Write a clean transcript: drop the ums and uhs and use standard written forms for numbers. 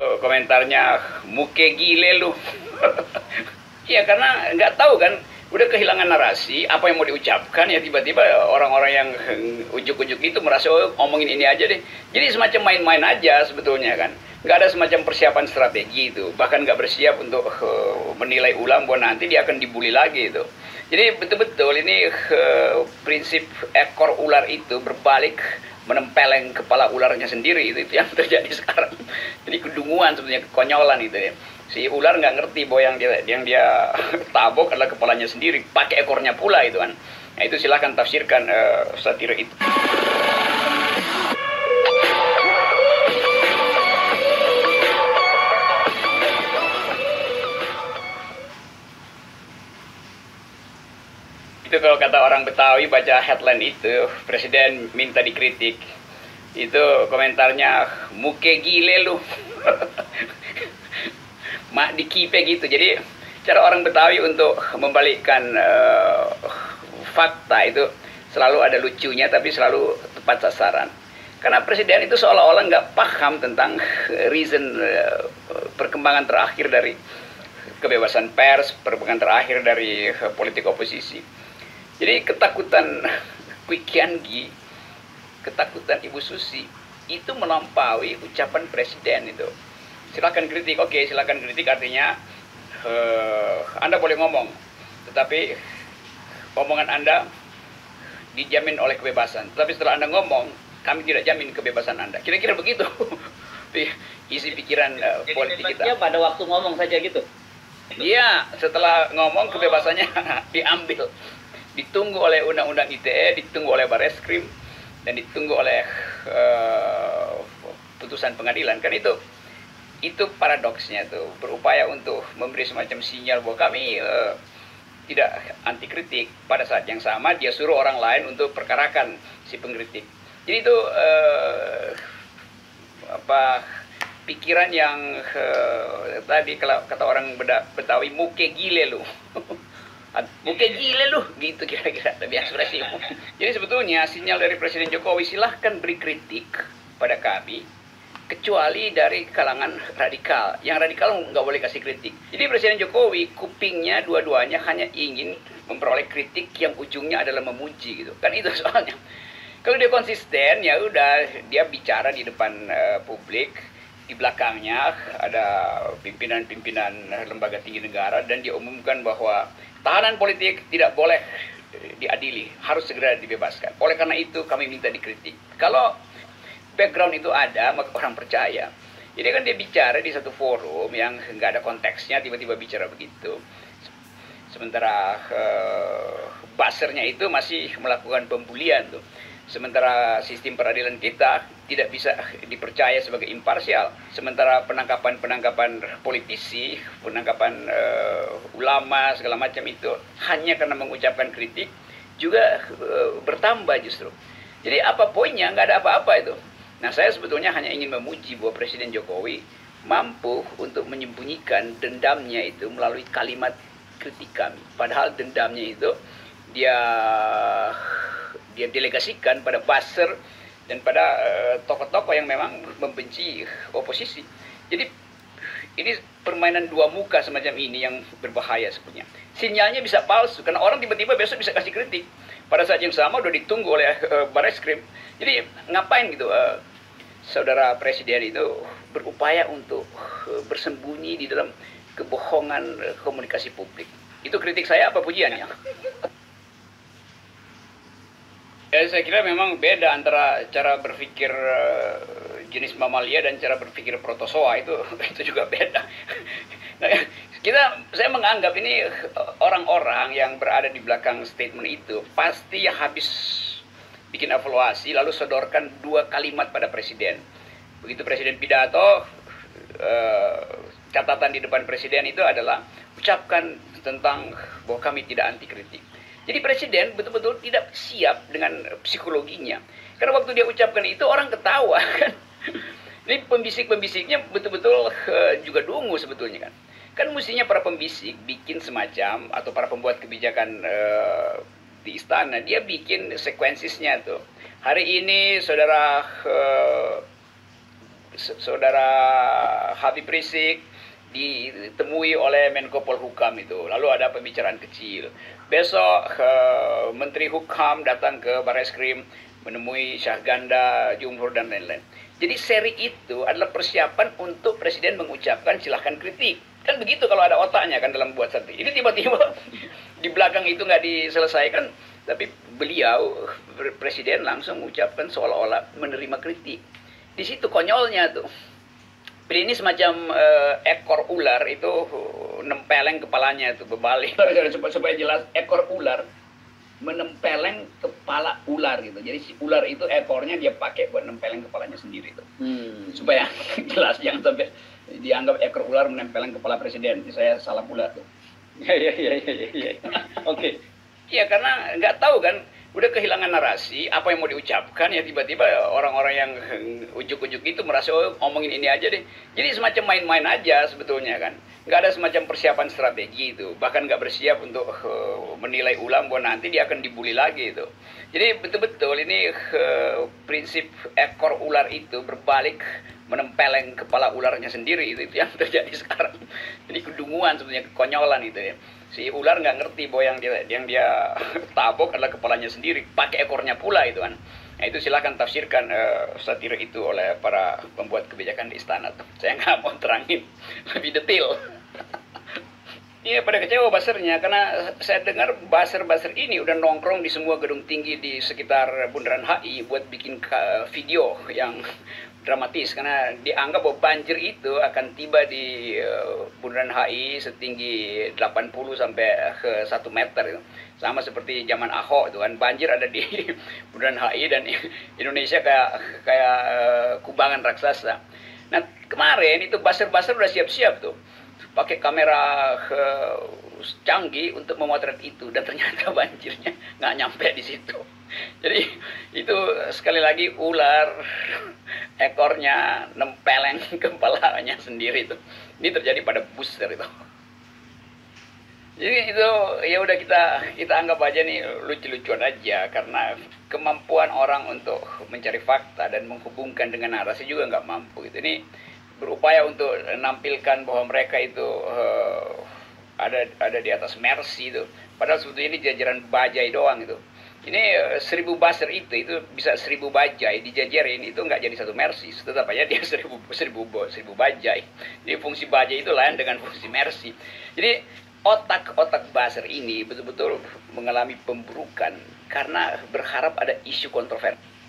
Komentarnya muke gile lu. Ya karena nggak tahu kan, udah kehilangan narasi apa yang mau diucapkan, ya tiba-tiba orang-orang yang ujuk-ujuk itu merasa ngomongin ini aja deh. Jadi semacam main-main aja sebetulnya kan, nggak ada semacam persiapan strategi itu, bahkan nggak bersiap untuk menilai ulang bahwa nanti dia akan dibully lagi itu. Jadi betul-betul ini prinsip ekor ular itu berbalik menempeleng kepala ularnya sendiri, itu yang terjadi sekarang. Jadi kedunguan sebetulnya, kekonyolan itu ya. Si ular nggak ngerti bahwa yang dia tabok adalah kepalanya sendiri, pakai ekornya pula itu kan. Nah itu silahkan tafsirkan satire itu. Itu kalau kata orang Betawi baca headline itu, presiden minta dikritik. Itu komentarnya muke gile lu. Mak dikipe gitu. Jadi cara orang Betawi untuk membalikkan fakta itu selalu ada lucunya tapi selalu tepat sasaran. Karena presiden itu seolah-olah nggak paham tentang reason perkembangan terakhir dari kebebasan pers, perkembangan terakhir dari politik oposisi. Jadi ketakutan Kwi Kian-gi, ketakutan Ibu Susi itu melampaui ucapan presiden itu. Silakan kritik, oke, silakan kritik artinya Anda boleh ngomong, tetapi omongan Anda dijamin oleh kebebasan. Tetapi setelah Anda ngomong, kami tidak jamin kebebasan Anda. Kira-kira begitu isi pikiran politik kita. Pada waktu ngomong saja gitu. Iya, setelah ngomong kebebasannya diambil. Ditunggu oleh Undang-Undang ITE, ditunggu oleh Bareskrim, dan ditunggu oleh putusan pengadilan. Kan itu paradoksnya tuh, berupaya untuk memberi semacam sinyal bahwa kami tidak anti kritik. Pada saat yang sama dia suruh orang lain untuk perkarakan si pengkritik. Jadi itu pikiran yang tadi kalau kata orang Betawi muke gile lu. Muke gile lu gitu kira-kira tapi ekspresi. Jadi sebetulnya sinyal dari Presiden Jokowi, silahkan beri kritik pada kami, kecuali dari kalangan radikal. Yang radikal nggak boleh kasih kritik. Jadi Presiden Jokowi kupingnya dua-duanya hanya ingin memperoleh kritik yang ujungnya adalah memuji gitu. Kan itu soalnya. Kalau dia konsisten, ya udah dia bicara di depan publik, di belakangnya ada pimpinan-pimpinan lembaga tinggi negara, dan dia umumkan bahwa tahanan politik tidak boleh diadili, harus segera dibebaskan. Oleh karena itu kami minta dikritik. Kalau background itu ada, maka orang percaya. Jadi kan dia bicara di satu forum yang nggak ada konteksnya, tiba-tiba bicara begitu. Sementara buzzer-nya itu masih melakukan pembulian tuh. Sementara sistem peradilan kita tidak bisa dipercaya sebagai imparsial. Sementara penangkapan-penangkapan politisi, penangkapan ulama, segala macam itu hanya karena mengucapkan kritik juga bertambah justru. Jadi apa poinnya? Nggak ada apa-apa itu. Nah, saya sebetulnya hanya ingin memuji bahwa Presiden Jokowi mampu untuk menyembunyikan dendamnya itu melalui kalimat kritik kami. Padahal dendamnya itu dia delegasikan pada buzzer dan pada tokoh-tokoh yang memang membenci oposisi. Jadi ini permainan dua muka semacam ini yang berbahaya sebenarnya. Sinyalnya bisa palsu karena orang tiba-tiba besok bisa kasih kritik. Pada saat yang sama udah ditunggu oleh Bareskrim. Jadi ngapain gitu saudara presiden itu berupaya untuk bersembunyi di dalam kebohongan komunikasi publik. Itu kritik saya apa pujiannya? Ya, saya kira memang beda antara cara berpikir jenis mamalia dan cara berpikir protozoa, itu juga beda. Nah, saya menganggap ini orang-orang yang berada di belakang statement itu pasti habis bikin evaluasi lalu sodorkan dua kalimat pada presiden. Begitu presiden pidato, catatan di depan presiden itu adalah ucapkan tentang bahwa kami tidak anti kritik. Jadi presiden betul-betul tidak siap dengan psikologinya. Karena waktu dia ucapkan itu orang ketawa kan. Ini pembisik-pembisiknya betul-betul juga dungu sebetulnya kan. Kan mestinya para pembisik bikin semacam, atau para pembuat kebijakan di istana, dia bikin sekuensisnya tuh. Hari ini saudara saudara Habib Rizik ditemui oleh Menko Polhukam itu. Lalu ada pembicaraan kecil. Besok Menteri Hukum datang ke Barreskrim menemui Syahganda, Jumhur dan lain-lain. Jadi seri itu adalah persiapan untuk presiden mengucapkan silahkan kritik. Kan begitu kalau ada otaknya kan dalam buat satu. Ini tiba-tiba di belakang itu nggak diselesaikan, tapi beliau presiden langsung mengucapkan seolah-olah menerima kritik. Di situ konyolnya tuh. Ini semacam ekor ular itu nempeleng kepalanya itu berbalik. Supaya jelas, ekor ular menempeleng kepala ular gitu. Jadi si ular itu ekornya dia pakai buat nempeleng kepalanya sendiri itu. Supaya jelas, jangan sampai dianggap ekor ular menempeleng kepala presiden. Saya salah pula tuh. Iya. Oke. Iya, karena nggak tahu kan, udah kehilangan narasi, apa yang mau diucapkan, ya tiba-tiba orang-orang yang ujuk-ujuk itu merasa, oh, ngomongin ini aja deh. Jadi semacam main-main aja sebetulnya kan. Nggak ada semacam persiapan strategi itu. Bahkan nggak bersiap untuk menilai ulang bahwa nanti dia akan dibully lagi itu. Jadi betul-betul ini prinsip ekor ular itu berbalik menempeleng kepala ularnya sendiri, itu yang terjadi sekarang. Jadi kedunguan sebetulnya, kekonyolan itu ya. Si ular nggak ngerti bahwa yang dia tabok adalah kepalanya sendiri, pakai ekornya pula itu kan. Nah, itu silakan tafsirkan satire itu oleh para pembuat kebijakan di istana tuh. Saya nggak mau terangin lebih detail. Iya, pada kecewa basernya karena saya dengar baser-baser ini udah nongkrong di semua gedung tinggi di sekitar Bundaran HI buat bikin video yang dramatis, karena dianggap bahwa banjir itu akan tiba di Bundaran HI setinggi 80 sampai ke 1 meter itu. Sama seperti zaman Ahok itu kan, banjir ada di Bundaran HI dan Indonesia kayak kubangan raksasa. Nah, kemarin itu baser-baser udah siap-siap tuh pakai kamera canggih untuk memotret itu, dan ternyata banjirnya nggak nyampe di situ. Jadi itu sekali lagi ular ekornya nempeleng kepalanya sendiri itu. Ini terjadi pada booster itu. Jadi itu ya udah kita anggap aja nih lucu-lucuan aja, karena kemampuan orang untuk mencari fakta dan menghubungkan dengan narasi juga nggak mampu gitu. Ini berupaya untuk menampilkan bahwa mereka itu ada di atas Mercy itu. Padahal sebetulnya ini jajaran bajai doang itu. Ini 1000 buzzer itu bisa 1000 bajai dijajarin, itu nggak jadi satu Mercy. Tetap aja dia 1000 bajai. Jadi fungsi bajai itu lain dengan fungsi Mercy. Jadi otak-otak buzzer ini betul-betul mengalami pemburukan karena berharap ada isu kontroversi.